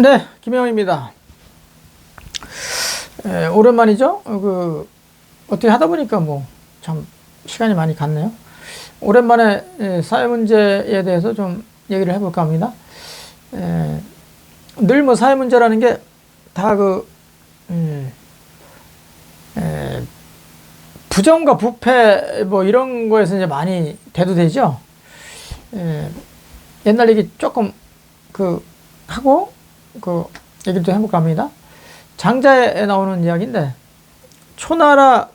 네, 김영입니다. 오랜만이죠? 어떻게 하다 보니까 참 시간이 많이 갔네요. 오랜만에 사회 문제에 대해서 좀 얘기를 해볼까 합니다. 늘 사회 문제라는 게 다 부정과 부패 이런 거에서 이제 많이 대두되죠. 옛날 얘기 조금 하고 얘기를 좀 해볼까 합니다. 장자에 나오는 이야기인데, 초나라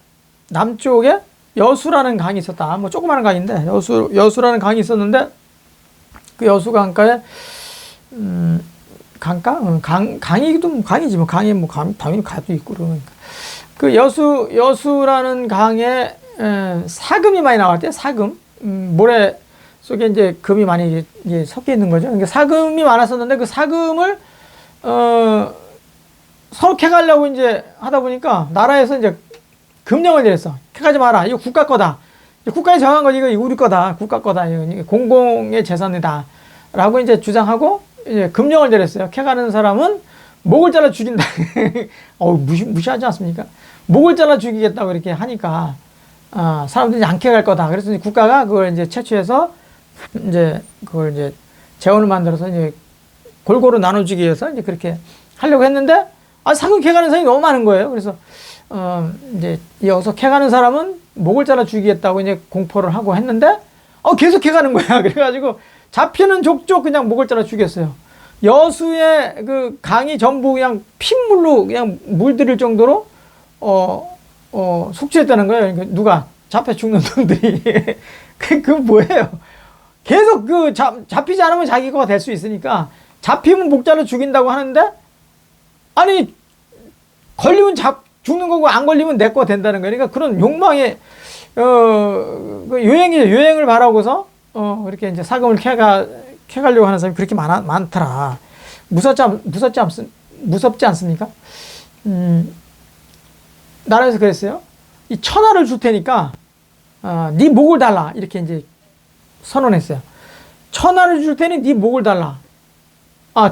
남쪽에 여수라는 강이 있었다. 조그마한 강인데, 여수라는 강이 있었는데, 그 여수 강가에, 강가? 강이기도 강이지. 강이 당연히 가도 있고, 그러니까. 그 여수라는 강에, 사금이 많이 나왔대요. 사금. 모래 속에 이제 금이 많이 이제 섞여 있는 거죠. 그러니까 사금이 많았었는데, 그 사금을, 서로 캐가려고 이제 하다 보니까 나라에서 이제 금령을 내렸어. 캐가지 마라. 이거 국가 거다. 국가에 정한 거지. 이거 우리 거다. 국가 거다. 이거 공공의 재산이다. 라고 이제 주장하고 이제 금령을 내렸어요. 캐가는 사람은 목을 잘라 죽인다. 무시하지 않습니까? 목을 잘라 죽이겠다고 이렇게 하니까, 사람들이 안 캐갈 거다. 그래서 이제 국가가 그걸 이제 채취해서 이제 그걸 이제 재원을 만들어서 이제 골고루 나눠주기 위해서 이제 그렇게 하려고 했는데, 사금 캐가는 사람이 너무 많은 거예요. 그래서, 이제 여기서 캐가는 사람은 목을 잘라 죽이겠다고 이제 공포를 하고 했는데, 계속 캐가는 거야. 그래가지고 잡히는 족족 그냥 목을 잘라 죽였어요. 여수의 그 강이 전부 그냥 핏물로 그냥 물들일 정도로, 속죄했다는 거예요. 그러니까 누가 잡혀 죽는 놈들이. 그 뭐예요? 계속 잡히지 않으면 자기 거가 될 수 있으니까, 잡히면 목 잘라 죽인다고 하는데, 아니, 걸리면 죽는 거고, 안 걸리면 내 거 된다는 거예요. 그러니까 그런 욕망의, 유행을 바라고서, 이렇게 이제 사금을 캐가려고 하는 사람이 그렇게 많더라. 무섭지 않습니까? 나라에서 그랬어요. 이 천하를 줄 테니까, 네 목을 달라. 이렇게 이제 선언했어요. 천하를 줄 테니 네 목을 달라.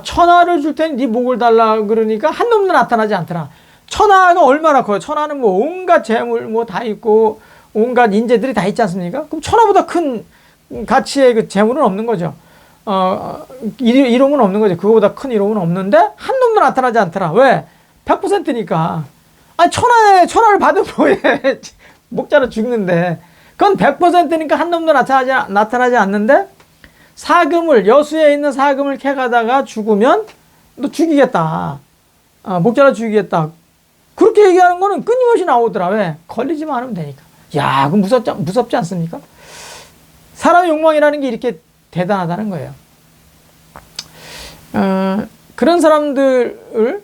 천하를 줄 테니 네 목을 달라. 그러니까 한 놈도 나타나지 않더라. 천하가 얼마나 커요? 천하는 온갖 재물 다 있고, 온갖 인재들이 다 있지 않습니까? 그럼 천하보다 큰 가치의 그 재물은 없는 거죠. 이름은 없는 거죠. 그거보다 큰 이름은 없는데, 한 놈도 나타나지 않더라. 왜? 100%니까. 천하를 받으면 뭐해? 목 자라 죽는데. 그건 100%니까 한 놈도 나타나지 않는데, 여수에 있는 사금을 캐가다가 죽으면 너 죽이겠다. 목 잘라 죽이겠다. 그렇게 얘기하는 거는 끊임없이 나오더라. 왜? 걸리지만 않으면 되니까. 야, 그럼 무섭지 않습니까? 사람의 욕망이라는 게 이렇게 대단하다는 거예요. 그런 사람들을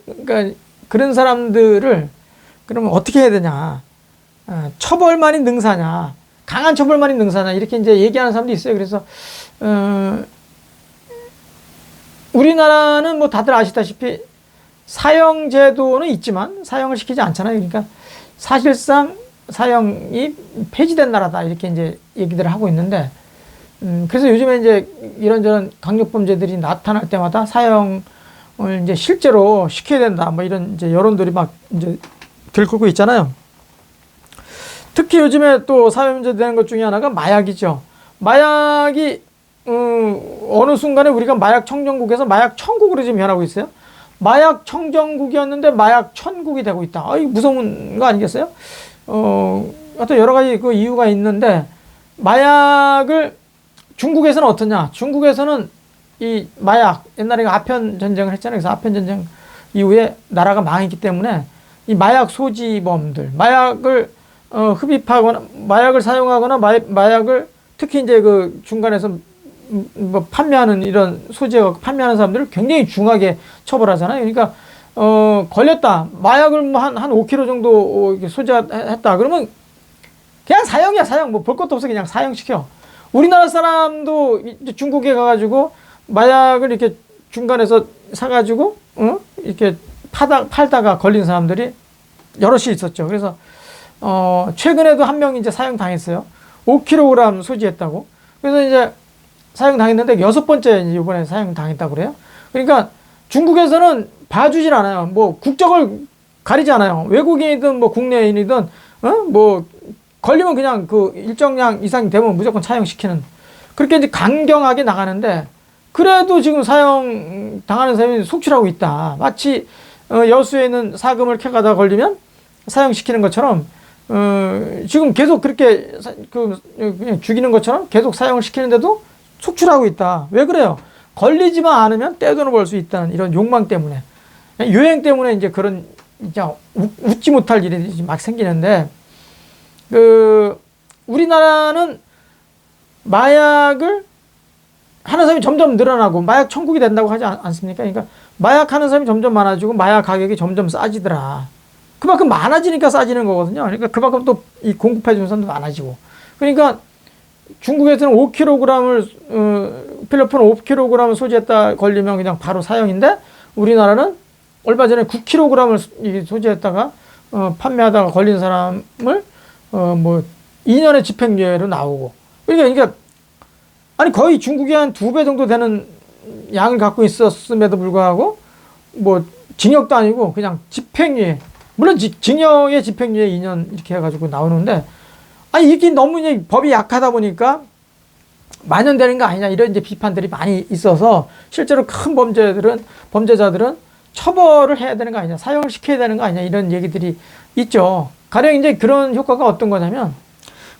그러면 어떻게 해야 되냐? 처벌만이 능사냐? 강한 처벌만이 능사냐? 이렇게 이제 얘기하는 사람도 있어요. 그래서, 우리나라는 다들 아시다시피 사형제도는 있지만 사형을 시키지 않잖아요. 그러니까 사실상 사형이 폐지된 나라다. 이렇게 이제 얘기들을 하고 있는데, 그래서 요즘에 이제 이런저런 강력범죄들이 나타날 때마다 사형을 이제 실제로 시켜야 된다. 이런 이제 여론들이 이제 들끓고 있잖아요. 특히 요즘에 또 사회 문제 되는 것 중에 하나가 마약이죠. 마약이, 어느 순간에 우리가 마약 청정국에서 마약 천국으로 지금 변하고 있어요. 마약 청정국이었는데 마약 천국이 되고 있다. 이거 무서운 거 아니겠어요? 하여튼 여러 가지 그 이유가 있는데, 마약을 중국에서는 어떠냐? 중국에서는 이 마약, 옛날에 아편 전쟁을 했잖아요. 그래서 아편 전쟁 이후에 나라가 망했기 때문에 이 마약 소지범들, 마약을 흡입하거나, 마약을 사용하거나, 마약을 특히 이제 그 중간에서 판매하는 이런 판매하는 사람들을 굉장히 중하게 처벌하잖아요. 그러니까, 걸렸다. 마약을 한 5kg 정도 소지했다. 그러면 그냥 사형이야, 사형. 볼 것도 없어. 그냥 사형시켜. 우리나라 사람도 중국에 가가지고 마약을 이렇게 중간에서 사가지고, 이렇게 팔다가 걸린 사람들이 여럿이 있었죠. 그래서, 최근에도 한 명이 이제 사형 당했어요. 5kg 소지했다고. 그래서 이제 사형 당했는데 6번째 이번에 사형 당했다고 그래요. 그러니까 중국에서는 봐주질 않아요. 뭐 국적을 가리지 않아요. 외국인이든 뭐 국내인이든 뭐 걸리면 그냥 그 일정량 이상 되면 무조건 사형시키는, 그렇게 이제 강경하게 나가는데, 그래도 지금 사형 당하는 사람이 속출하고 있다. 마치 여수에 있는 사금을 캐가다 걸리면 사형시키는 것처럼 지금 계속 그렇게 그냥 죽이는 것처럼 계속 사형을 시키는데도 속출하고 있다. 왜 그래요? 걸리지만 않으면 떼돈을 벌 수 있다는 이런 욕망 때문에, 유행 때문에 이제 그런 진짜 웃지 못할 일이 막 생기는데, 우리나라는 마약을 하는 사람이 점점 늘어나고 마약 천국이 된다고 하지 않습니까? 그러니까 마약 하는 사람이 점점 많아지고 마약 가격이 점점 싸지더라. 그만큼 많아지니까 싸지는 거거든요. 그러니까 그만큼 또 이 공급해 주는 사람도 많아지고. 그러니까 중국에서는 5kg을 필로폰 5kg을 소지했다 걸리면 그냥 바로 사형인데, 우리나라는 얼마 전에 9kg을 소지했다가 판매하다가 걸린 사람을 뭐 2년의 집행유예로 나오고. 그러니까 아니 거의 중국이 한 2배 정도 되는 양을 갖고 있었음에도 불구하고 뭐 징역도 아니고 그냥 집행유예, 물론 징역에 집행유예 2년 이렇게 해가지고 나오는데, 아니 이게 너무 이제 법이 약하다 보니까 만연되는 거 아니냐 이런 이제 비판들이 많이 있어서, 실제로 큰 범죄자들은 처벌을 해야 되는 거 아니냐, 사형을 시켜야 되는 거 아니냐 이런 얘기들이 있죠. 가령 이제 그런 효과가 어떤 거냐면,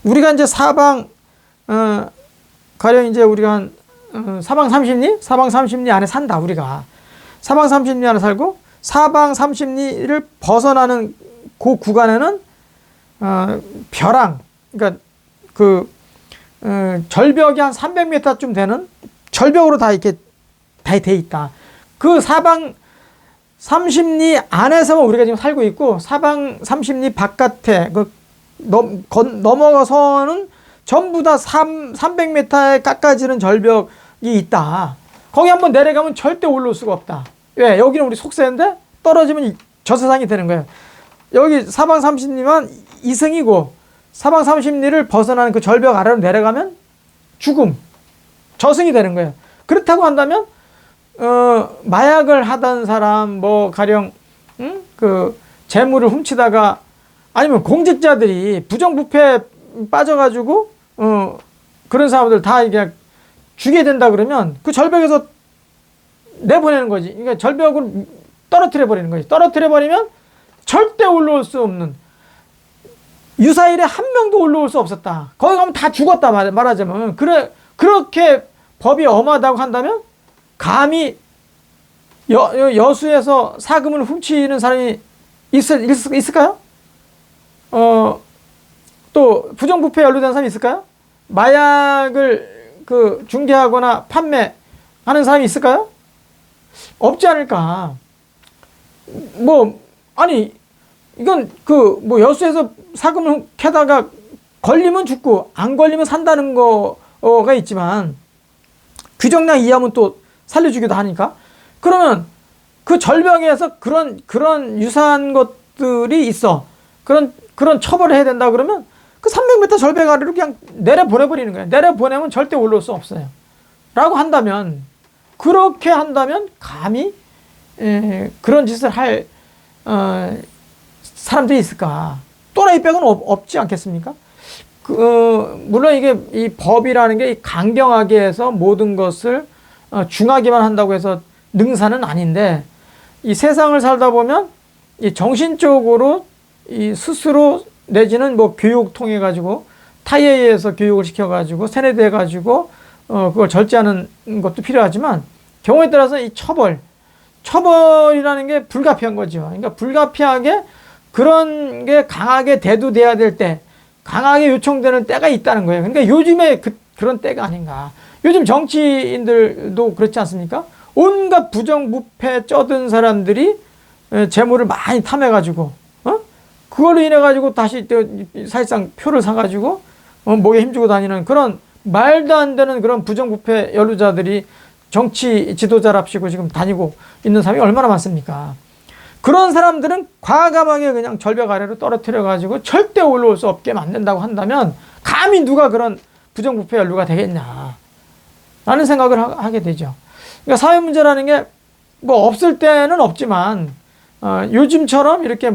우리가 이제 가령 이제 우리가 한 사방 30리 안에 산다. 우리가 사방 30리 안에 살고 사방 30리를 벗어나는 그 구간에는 벼랑, 그러니까 절벽이 한 300m쯤 되는 절벽으로 다 이렇게 다 돼 있다. 그 사방 30리 안에서만 우리가 지금 살고 있고, 사방 30리 바깥에 넘어가서는 전부 다 300m에 깎아지는 절벽이 있다. 거기 한번 내려가면 절대 올라올 수가 없다. 왜? 여기는 우리 속세인데 떨어지면 저 세상이 되는 거예요. 여기 사방 30리만 이승이고, 사방 30리를 벗어나는 그 절벽 아래로 내려가면 죽음, 저승이 되는 거예요. 그렇다고 한다면 마약을 하던 사람, 뭐 가령 재물을 훔치다가, 아니면 공직자들이 부정부패 빠져가지고 그런 사람들 다 이게 죽여야 된다 그러면 그 절벽에서 내보내는 거지. 그러니까 절벽을 떨어뜨려 버리는 거지. 떨어뜨려 버리면 절대 올라올 수 없는, 유사일에 한 명도 올라올 수 없었다. 거기 가면 다 죽었다 말하자면. 그렇게 법이 엄하다고 한다면, 감히 여수에서 사금을 훔치는 사람이 있을까요? 또 부정부패에 연루된 사람이 있을까요? 마약을 중개하거나 판매하는 사람이 있을까요? 없지 않을까. 아니 이건 뭐 여수에서 사금을 캐다가 걸리면 죽고 안 걸리면 산다는 거가 있지만, 규정량 이하면 또 살려주기도 하니까. 그러면 그 절벽에서 그런 유사한 것들이 있어. 그런 처벌을 해야 된다 그러면 그 300m 절벽 아래로 그냥 내려보내버리는 거예요. 내려보내면 절대 올라올 수 없어요. 라고 한다면, 그렇게 한다면 감히 그런 짓을 할 사람들이 있을까? 또라이 빼고는 없지 않겠습니까? 물론 이게 이 법이라는 게 강경하게 해서 모든 것을 중하게만 한다고 해서 능사는 아닌데, 이 세상을 살다 보면 이 정신적으로 이 스스로 내지는 뭐 교육 통해 가지고 타이에 의해서 교육을 시켜 가지고 세뇌돼 가지고 그걸 절제하는 것도 필요하지만, 경우에 따라서 이 처벌이라는 게 불가피한 거죠. 그러니까 불가피하게 그런 게 강하게 대두돼야 될 때, 강하게 요청되는 때가 있다는 거예요. 그러니까 요즘에 그런 때가 아닌가. 요즘 정치인들도 그렇지 않습니까? 온갖 부정부패 쩌든 사람들이 재물을 많이 탐해가지고, 그걸로 인해가지고 다시 사실상 표를 사가지고, 목에 힘주고 다니는 그런 말도 안 되는 그런 부정부패 연루자들이 정치 지도자랍시고 지금 다니고 있는 사람이 얼마나 많습니까? 그런 사람들은 과감하게 그냥 절벽 아래로 떨어뜨려가지고 절대 올라올 수 없게 만든다고 한다면, 감히 누가 그런 부정부패 연루가 되겠냐 라는 생각을 하게 되죠. 그러니까 사회 문제라는 게 뭐 없을 때는 없지만 요즘처럼 이렇게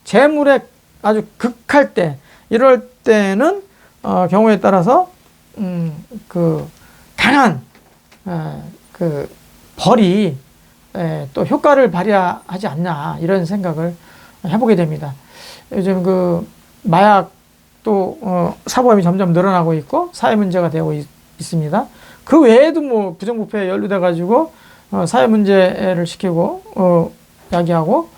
재물에 아주 극할 때 이럴 때는 경우에 따라서 그 강한 그 벌이 또 효과를 발휘하지 않나 이런 생각을 해보게 됩니다. 요즘 그 마약도 사범이 점점 늘어나고 있고 사회 문제가 되고 있습니다. 그 외에도 뭐 부정부패에 연루돼 가지고 사회 문제를 시키고 야기하고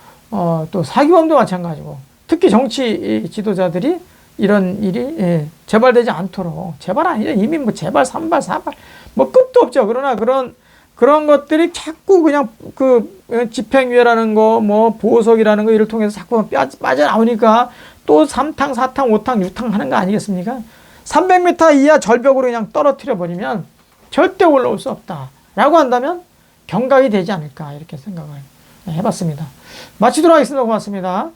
또 사기범도 마찬가지고 특히 정치 지도자들이 이런 일이 재발되지 않도록 재발 아니죠. 이미 뭐 재발, 삼발, 사발 뭐 끝도 없죠. 그러나 그런 것들이 자꾸 그냥 그 집행유예라는 거, 뭐 보석이라는 거 이를 통해서 자꾸 빠져나오니까 또 3탕, 4탕, 5탕, 6탕 하는 거 아니겠습니까? 300m 이하 절벽으로 그냥 떨어뜨려 버리면 절대 올라올 수 없다라고 한다면 경각이 되지 않을까 이렇게 생각을 해봤습니다. 마치도록 하겠습니다. 고맙습니다.